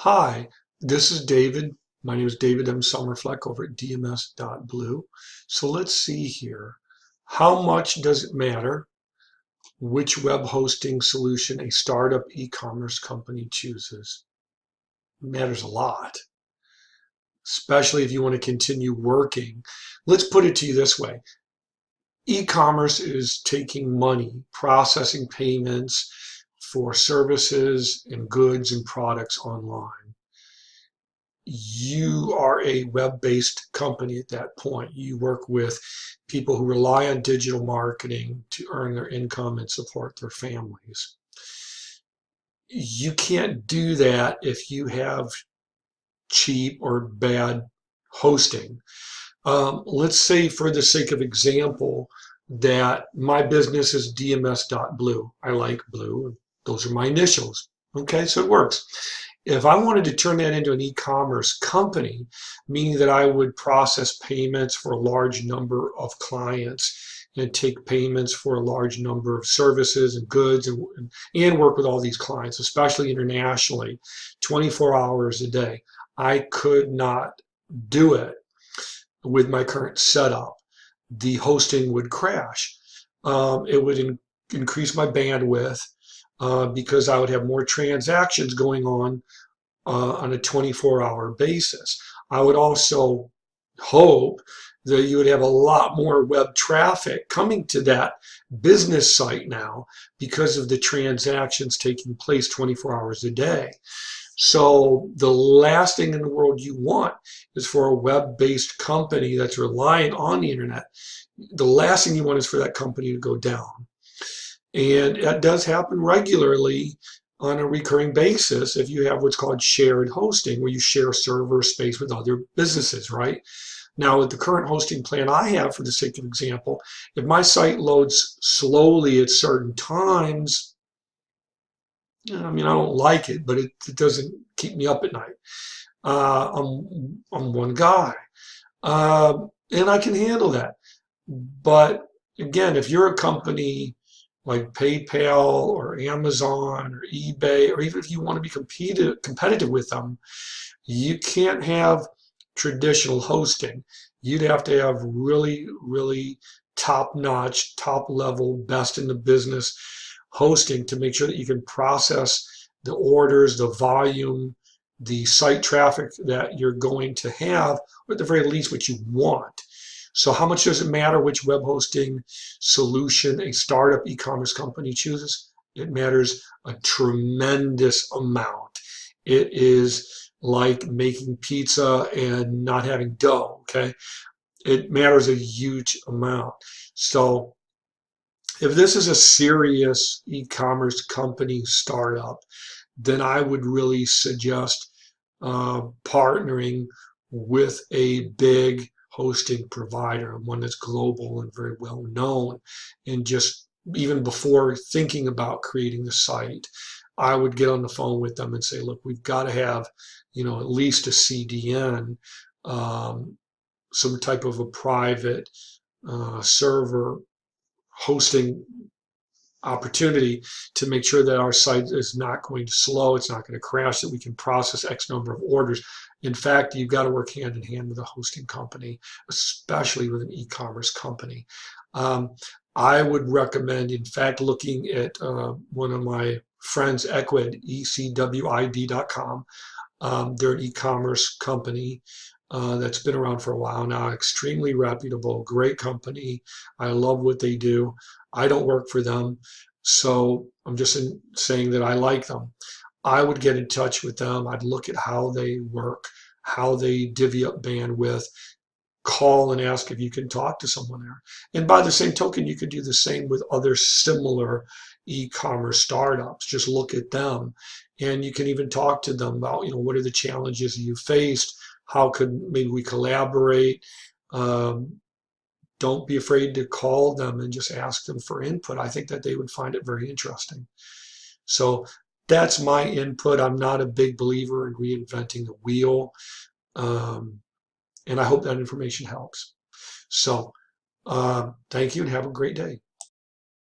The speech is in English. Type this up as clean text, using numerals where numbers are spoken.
Hi, this is David. My name is David M. Summerfleck over at dms.blue. So let's see here. How much does it matter which web hosting solution a startup e-commerce company chooses? It matters a lot, especially if you want to continue working. Let's put it to you this way. E-commerce is taking money, processing payments for services and goods and products online. You are a web-based company at that point. You work with people who rely on digital marketing to earn their income and support their families. You can't do that if you have cheap or bad hosting. Let's say, for the sake of example, that my business is dms.blue. I like blue. Those are my initials. Okay, so it works. If I wanted to turn that into an e-commerce company, meaning that I would process payments for a large number of clients and take payments for a large number of services and goods and work with all these clients, especially internationally, 24 hours a day, I could not do it with my current setup. The hosting would crash. It would increase my bandwidth because I would have more transactions going on a 24-hour basis. I would also hope that you would have a lot more web traffic coming to that business site now because of the transactions taking place 24 hours a day. So the last thing in the world you want is for a web-based company that's relying on the internet. The last thing you want is for that company to go down. And that does happen regularly on a recurring basis if you have what's called shared hosting, where you share server space with other businesses, right? Now, with the current hosting plan I have, for the sake of example, if my site loads slowly at certain times, I mean, I don't like it, but it doesn't keep me up at night. I'm one guy, and I can handle that. But again, if you're a company like PayPal or Amazon or eBay, or even if you want to be competitive with them, you can't have traditional hosting. You'd have to have really, really top-notch, top-level, best in the business hosting to make sure that you can process the orders, the volume, the site traffic that you're going to have, or at the very least what you want. So how much does it matter which web hosting solution a startup e-commerce company chooses? It matters a tremendous amount. It is like making pizza and not having dough, okay? It matters a huge amount. So if this is a serious e-commerce company startup, then I would really suggest partnering with a big hosting provider, one that's global and very well known. And just even before thinking about creating the site, I would get on the phone with them and say, look, we've got to have, at least a CDN, some type of a private server hosting opportunity to make sure that our site is not going to slow, it's not going to crash, that we can process X number of orders. In fact, you've got to work hand in hand with a hosting company, especially with an e-commerce company. I would recommend, in fact, looking at one of my friends, Equid, ecwid.com. They're an e-commerce company that's been around for a while now, extremely reputable, great company. I love what they do. I don't work for them, so I'm just saying that I like them. I would get in touch with them. I'd look at how they work, how they divvy up bandwidth, call and ask if you can talk to someone there. And by the same token, you could do the same with other similar e-commerce startups. Just look at them, and you can even talk to them about, what are the challenges you faced? How could maybe we collaborate? Don't be afraid to call them and just ask them for input. I think that they would find it very interesting. So that's my input. I'm not a big believer in reinventing the wheel. And I hope that information helps. So thank you and have a great day.